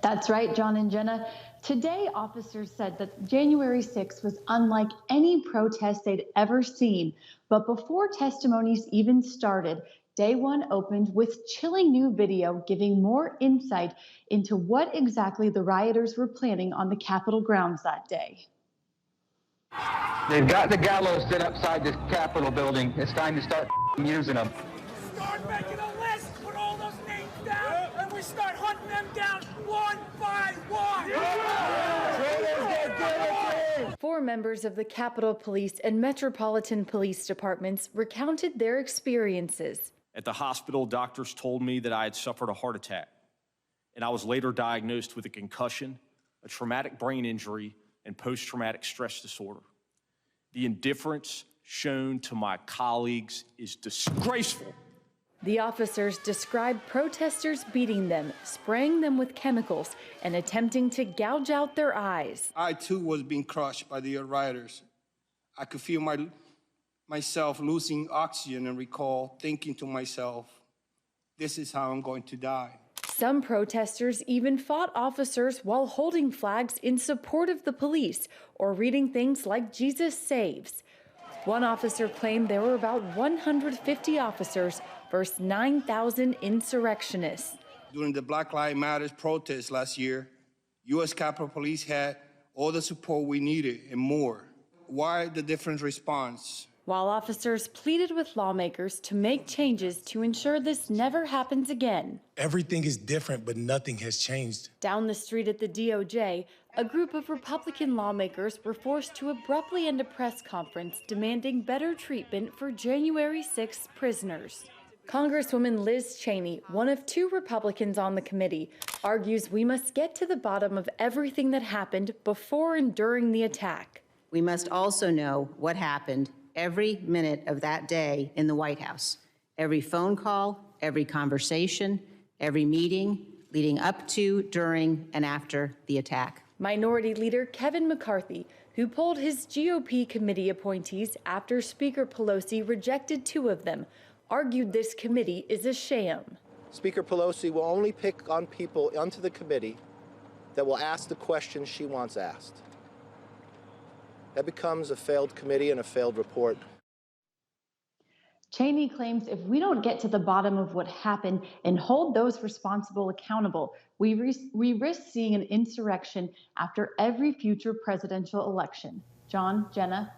That's right, John and Jenna. Today, officers said that January 6th was unlike any protest they'd ever seen. But before testimonies even started, day one opened with chilling new video giving more insight into what exactly the rioters were planning on the Capitol grounds that day. They've got the gallows set outside this Capitol building. It's time to start using them. Start making a list, put all those names down, and we start hunting them down one by one. Four members of the Capitol Police and Metropolitan Police Departments recounted their experiences. At the hospital, doctors told me that I had suffered a heart attack, and I was later diagnosed with a concussion, a traumatic brain injury, and post-traumatic stress disorder. The indifference shown to my colleagues is disgraceful. The officers described protesters beating them, spraying them with chemicals, and attempting to gouge out their eyes. I too was being crushed by the rioters. I could feel myself losing oxygen and recall thinking to myself, this is how I'm going to die. Some protesters even fought officers while holding flags in support of the police or reading things like Jesus Saves. One officer claimed there were about 150 officers versus 9,000 insurrectionists. During the Black Lives Matter protest last year, U.S. Capitol Police had all the support we needed and more. Why the different response? While officers pleaded with lawmakers to make changes to ensure this never happens again. Everything is different, but nothing has changed. Down the street at the DOJ, a group of Republican lawmakers were forced to abruptly end a press conference demanding better treatment for January 6th prisoners. Congresswoman Liz Cheney, one of two Republicans on the committee, argues we must get to the bottom of everything that happened before and during the attack. We must also know what happened every minute of that day in the White House. Every phone call, every conversation, every meeting leading up to, during, and after the attack. Minority Leader Kevin McCarthy, who pulled his GOP committee appointees after Speaker Pelosi rejected two of them, argued this committee is a sham. Speaker Pelosi will only pick on people onto the committee that will ask the questions she wants asked. That becomes a failed committee and a failed report. Cheney claims if we don't get to the bottom of what happened and hold those responsible accountable, we risk seeing an insurrection after every future presidential election. John, Jenna.